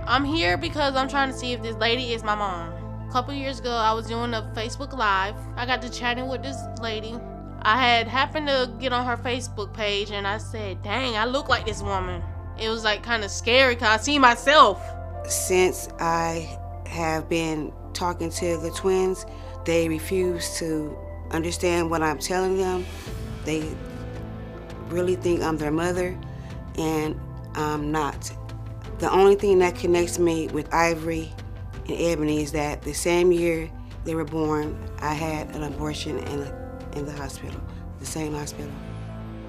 I'm here because I'm trying to see if this lady is my mom. A couple years ago, I was doing a Facebook Live. I got to chatting with this lady. I had happened to get on her Facebook page and I said, dang, I look like this woman. It was like kind of scary because I see myself. Since I have been talking to the twins, they refuse to understand what I'm telling them. They really think I'm their mother, and I'm not. The only thing that connects me with Ivory and Ebony is that the same year they were born, I had an abortion in the hospital, the same hospital.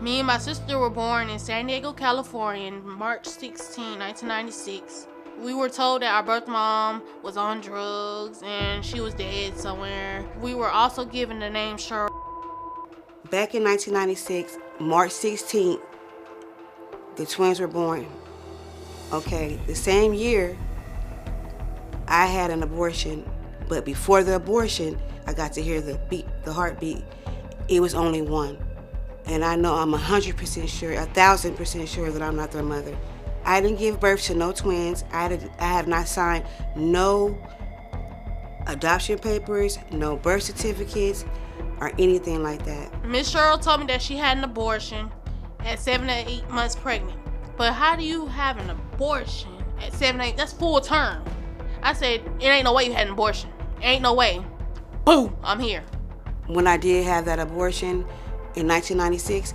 Me and my sister were born in San Diego, California on March 16, 1996. We were told that our birth mom was on drugs and she was dead somewhere. We were also given the name Sheryl. Back in 1996, March 16th, the twins were born. Okay, the same year, I had an abortion, but before the abortion, I got to hear the beat, the heartbeat. It was only one. And I know I'm 100% sure, 1,000% sure that I'm not their mother. I didn't give birth to no twins. I have not signed no adoption papers, no birth certificates, or anything like that. Miss Sheryl told me that she had an abortion at 7 to 8 months pregnant. But how do you have an abortion at 7 to 8? That's full term. I said, it ain't no way you had an abortion. Ain't no way. Boom, I'm here. When I did have that abortion in 1996,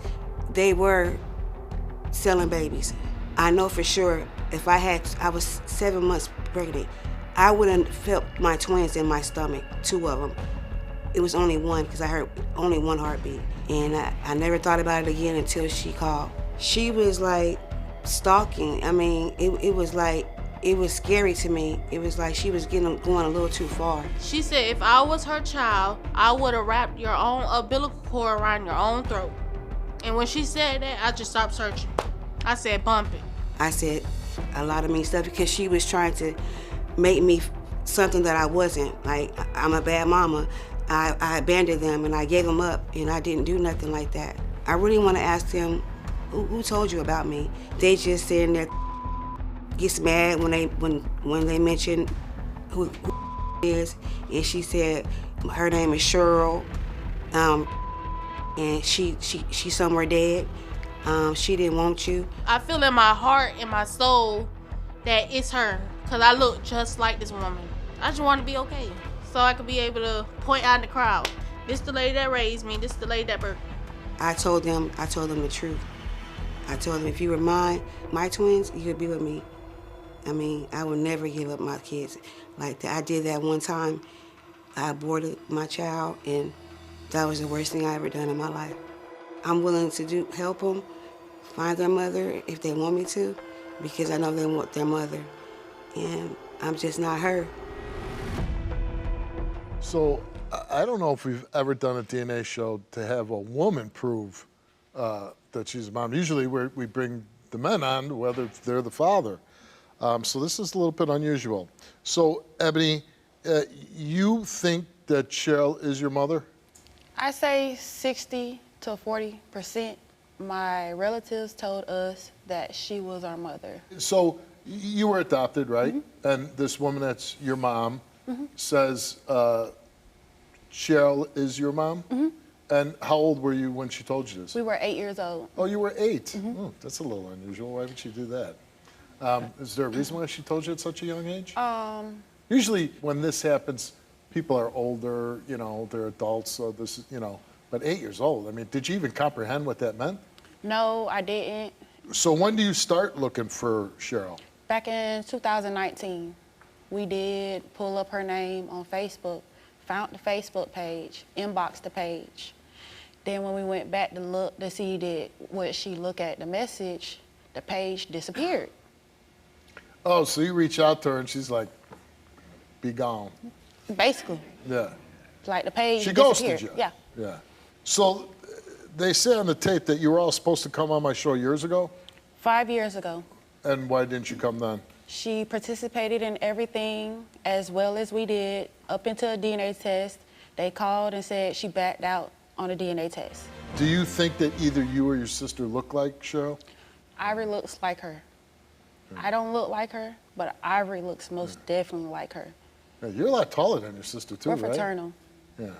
they were selling babies. I know for sure if I was 7 months pregnant, I wouldn't felt my twins in my stomach, 2 of them. It was only one because I heard only one heartbeat. And I never thought about it again until she called. She was like stalking. I mean, it was like, it was scary to me. It was like she was going a little too far. She said if I was her child, I would have wrapped your own umbilical cord around your own throat. And when she said that, I just stopped searching. I said, bump it. I said a lot of mean stuff because she was trying to make me something that I wasn't. Like, I'm a bad mama. I abandoned them and I gave them up, and I didn't do nothing like that. I really want to ask them, who told you about me? They just sitting there, gets mad when they mention who is, and she said her name is Sheryl, and she's somewhere dead. She didn't want you. I feel in my heart and my soul that it's her, because I look just like this woman. I just want to be okay, so I could be able to point out in the crowd, this the lady that raised me, this the lady that birthed me. I told them the truth. I told them if you were my twins, you would be with me. I mean, I would never give up my kids like that. I did that one time. I aborted my child, and that was the worst thing I ever done in my life. I'm willing to help them find their mother if they want me to, because I know they want their mother, and I'm just not her. So I don't know if we've ever done a DNA show to have a woman prove that she's a mom. Usually we bring the men on, whether they're the father. So this is a little bit unusual. So Ebony, you think that Sheryl is your mother? I say 60 to 40%. My relatives told us that she was our mother. So you were adopted, right? Mm-hmm. And this woman that's your mom says Sheryl is your mom? Mm-hmm. And how old were you when she told you this? We were 8 years old. Oh, you were 8? Mm-hmm. Oh, that's a little unusual. Why would she do that? Is there a reason why she told you at such a young age? Usually when this happens, people are older, you know, they're adults, so this is, you know, but 8 years old, I mean, did you even comprehend what that meant? No, I didn't. So when do you start looking for Sheryl? Back in 2019, we did pull up her name on Facebook, found the Facebook page, inboxed the page. Then when we went back to look to see that would she look at the message, the page disappeared. Oh, so you reach out to her and she's like, be gone. Basically. Yeah. Like the page She disappeared. ghosted you. Yeah. Yeah. So they say on the tape that you were all supposed to come on my show years ago? 5 years ago. And why didn't you come then? She participated in everything as well as we did up until a DNA test. They called and said she backed out on a DNA test. Do you think that either you or your sister look like Sheryl? Ivory looks like her. I don't look like her, but Ivory looks most definitely like her. Yeah, you're a lot taller than your sister too, We're right? fraternal. Yeah.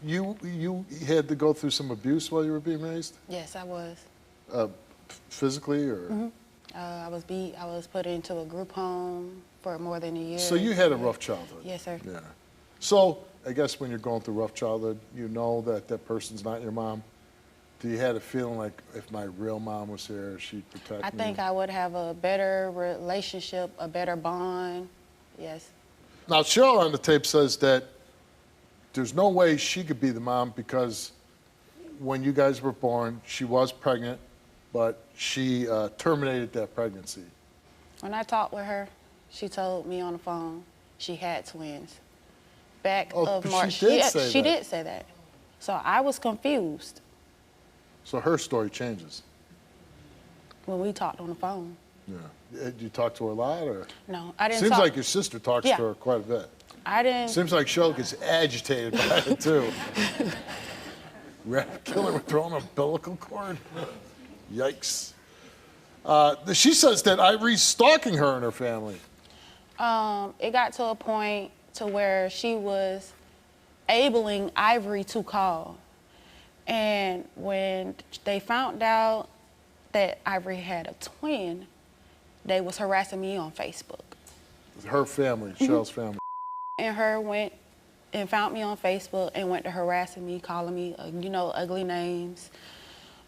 You had to go through some abuse while you were being raised? Yes, I was. Physically or? I was beat. I was put into a group home for more than a year. So you had a rough childhood? Yes, sir. Yeah. So I guess when you're going through rough childhood, you know that that person's not your mom. Do you have a feeling like if my real mom was here, she'd protect me? I think I would have a better relationship, a better bond. Yes. Now, Sheryl on the tape says that there's no way she could be the mom because when you guys were born, she was pregnant, but she terminated that pregnancy. When I talked with her, she told me on the phone she had twins. Back of March. She did say that. She did say that. So I was confused So her story changes. when we talked on the phone. Yeah. Did you talk to her a lot, or? No, I didn't Seems talk. like your sister talks Yeah. to her quite a bit. I didn't. Seems like Sheryl gets agitated by it too. Rap killer with her own umbilical cord. Yikes. She says that Ivory's stalking her and her family. It got to a point to where she was enabling Ivory to call. And when they found out that Ivory had a twin, they was harassing me on Facebook. Her family, Cheryl's family. And her went and found me on Facebook and went to harassing me, calling me, ugly names,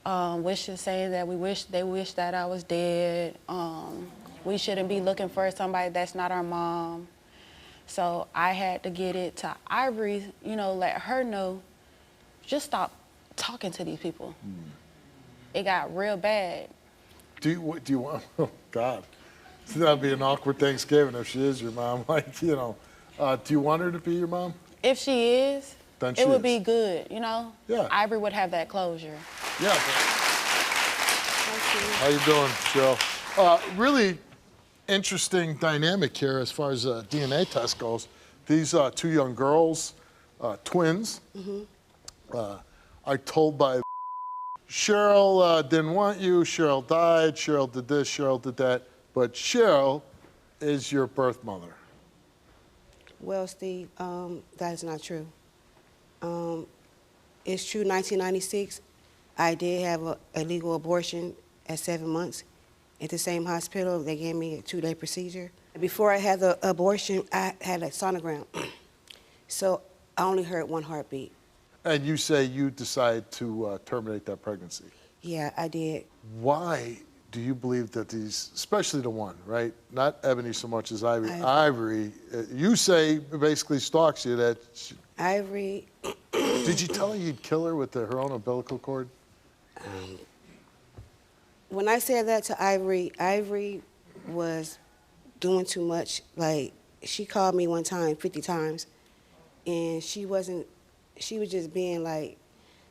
saying that they wish that I was dead. We shouldn't be looking for somebody that's not our mom. So I had to get it to Ivory, let her know, just stop talking to these people. It got real bad. Do you want? Oh God, that'd be an awkward Thanksgiving if she is your mom. Do you want her to be your mom? If she is, Then she it would is. be good, Yeah. Ivory would have that closure. Yeah. How you doing, Sheryl? Really interesting dynamic here as far as DNA test goes. These two young girls, twins, are told by Sheryl didn't want you, Sheryl died, Sheryl did this, Sheryl did that, but Sheryl is your birth mother. Well, Steve, that is not true. It's true, 1996, I did have a legal abortion at 7 months. At the same hospital, they gave me a 2-day procedure. Before I had the abortion, I had a sonogram. So I only heard one heartbeat. And you say you decided to terminate that pregnancy. Yeah, I did. Why do you believe that these, especially the one, right? Not Ebony so much as Ivory. Ivory, you say basically stalks you that. Ivory. Did you tell her you'd kill her with her own umbilical cord? When I said that to Ivory, Ivory was doing too much. Like, she called me one time 50 times, and she was just being like,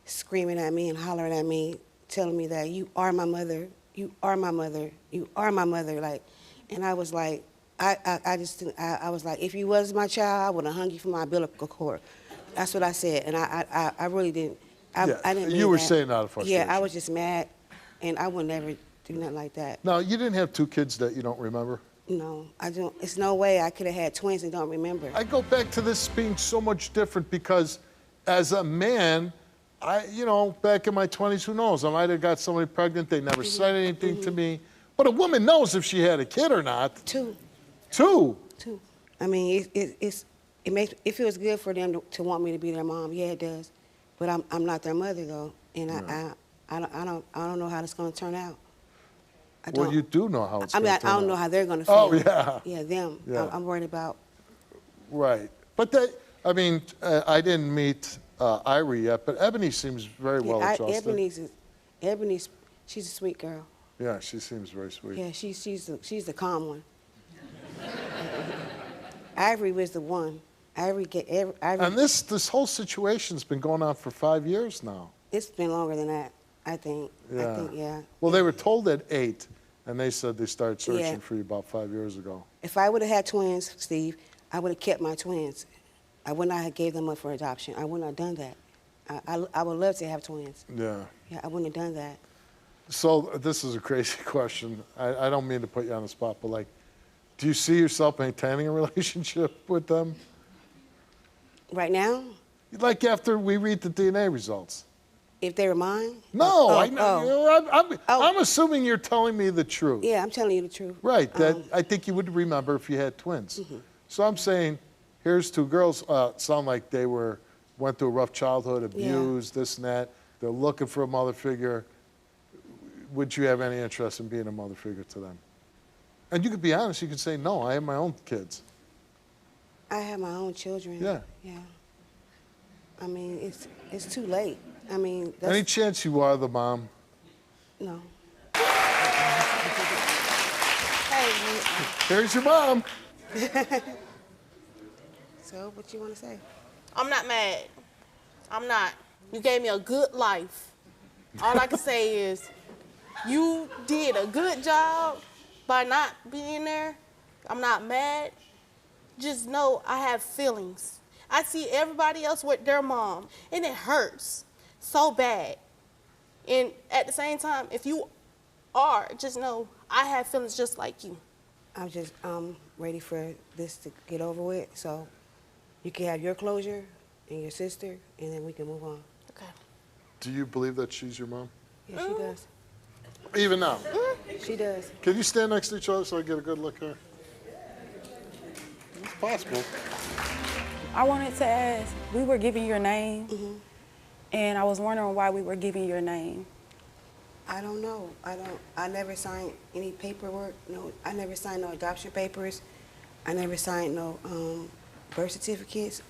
screaming at me and hollering at me, telling me that you are my mother, you are my mother, you are my mother. Like, and I was like, I was like, if you was my child, I would have hung you from my umbilical cord. That's what I said, and I really didn't. I didn't mean you were that. saying out of frustration. Yeah, I was just mad, and I would never do nothing like that. Now, you didn't have two kids that you don't remember? No, I don't. It's no way I could have had twins and don't remember. I go back to this being so much different because as a man, back in my 20s, who knows? I might have got somebody pregnant. They never said anything to me. But a woman knows if she had a kid or not. Two. Two? Two. I mean, it feels good for them to want me to be their mom. Yeah, it does. But I'm not their mother though, and I don't know how it's going to turn out. I don't. Well, you do know how it's going to turn out. I don't know how they're going to feel. Oh, yeah. Yeah, them. Yeah. I'm worried about. Right. But I didn't meet Ivory yet, but Ebony seems very well adjusted. Ebony's, she's a sweet girl. Yeah, she seems very sweet. Yeah, she's the calm one. Ivory was the one. Ivory. And this whole situation's been going on for 5 years now. It's been longer than that, I think. Yeah. I think, yeah. Well, they were told at 8, and they said they started searching Yeah. for you about 5 years ago. If I would have had twins, Steve, I would have kept my twins. I would not have gave them up for adoption. I would not have done that. I would love to have twins. Yeah. Yeah, I wouldn't have done that. So this is a crazy question. I don't mean to put you on the spot, but like, do you see yourself maintaining a relationship with them? Right now, Like after we read the DNA results? if they were mine? No, Oh. I'm assuming you're telling me the truth. Yeah, I'm telling you the truth. Right, that I think you would remember if you had twins. So I'm saying, here's two girls, sound like they went through a rough childhood, abused, this and that. They're looking for a mother figure. Would you have any interest in being a mother figure to them? And you could be honest, you could say, no, I have my own kids. I have my own children. Yeah. Yeah. I mean, it's too late. I mean, that's... Any chance you are the mom? No. Hey, Here's your mom. So, what you want to say? I'm not mad. I'm not. You gave me a good life. All I can say is you did a good job by not being there. I'm not mad. Just know I have feelings. I see everybody else with their mom, and it hurts so bad. And at the same time, if you are, just know I have feelings just like you. I'm just ready for this to get over with, so you can have your closure and your sister, and then we can move on. Okay. Do you believe that she's your mom? Yeah, she does. Even now? She does. Can you stand next to each other so I get a good look here? It's possible. I wanted to ask, we were giving your name, and I was wondering why we were giving your name. I don't know. I never signed any paperwork. No, I never signed no adoption papers. I never signed no birth certificates.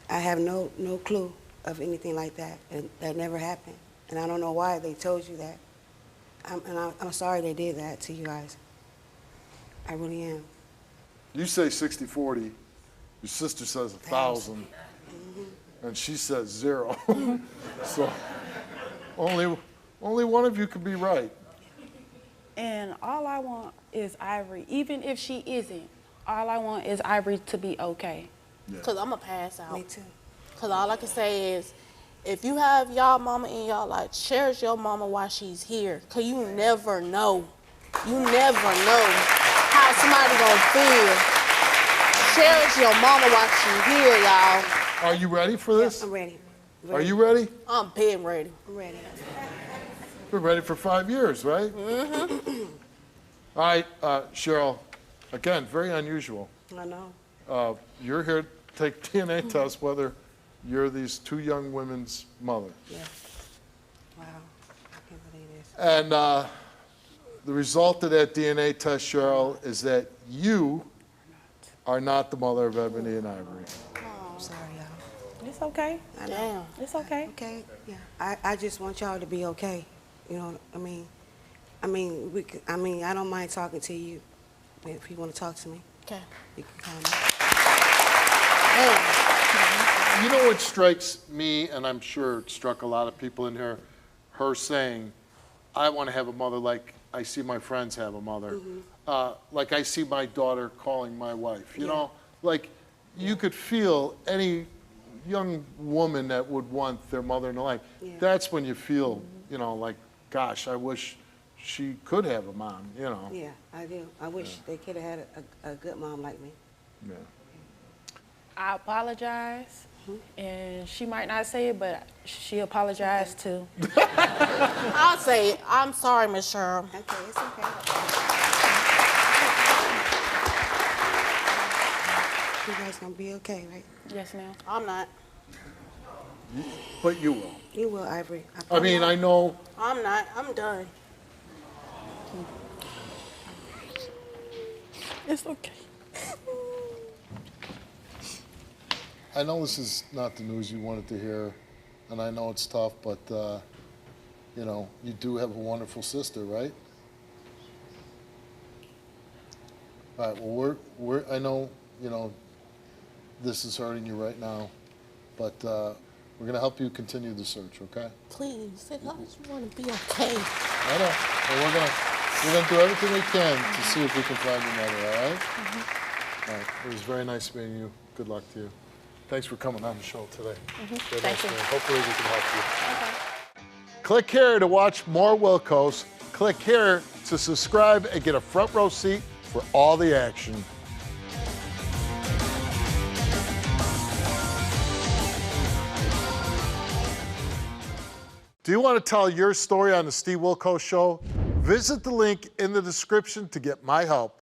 I have no clue of anything like that. And that never happened. And I don't know why they told you that. I'm sorry they did that to you guys. I really am. You say 60-40. Your sister says 1,000. And she says 0. So only one of you could be right. And all I want is Ivory, even if she isn't, all I want is Ivory to be okay. Because I'm going to pass out. Me too. Because all I can say is, if you have y'all mama in y'all life, cherish your mama while she's here. Because you never know. You never know how somebody going to feel. Cherish your mama while she's here, y'all. Are you ready for this? I'm ready. Are you ready? I'm being ready. I'm ready. We're ready for 5 years, right? All right, Sheryl, again, very unusual. I know. You're here to take DNA test whether you're these two young women's mother. Yeah. Wow. I can't believe this. And the result of that DNA test, Sheryl, is that you are not the mother of Ebony and Ivory. I'm sorry, y'all. It's okay. I know. Damn. It's okay. Okay, yeah. I just want y'all to be okay. You know, I mean, I don't mind talking to you if you want to talk to me. Okay. You can call me. You know what strikes me, and I'm sure it struck a lot of people in here, her saying, I want to have a mother like I see my friends have a mother. Like I see my daughter calling my wife. You know, like you could feel any young woman that would want their mother in their life. Yeah. That's when you feel, you know, like, gosh, I wish she could have a mom, you know. Yeah, I do. I wish they could have had a good mom like me. Yeah. I apologize, and she might not say it, but she apologized too. I'll say it. I'm sorry, Miss Sheryl. Okay, it's okay. You guys gonna be okay, right? Yes, ma'am. I'm not. But you will. You will, Ivory. I mean, I know. I'm not. I'm done. It's okay. I know this is not the news you wanted to hear, and I know it's tough, but, you know, you do have a wonderful sister, right? All right, well, I know, you know, this is hurting you right now, but we're going to help you continue the search, okay? Please. I just want to be okay. I know. Well, we're gonna do everything we can to see if we can find your mother, all right? All right, it was very nice meeting you. Good luck to you. Thanks for coming on the show today. Very Thank nice you. meeting you. Hopefully we can help you. Click here to watch more Wilkos. Click here to subscribe and get a front row seat for all the action. Do you want to tell your story on the Steve Wilkos Show? Visit the link in the description to get my help.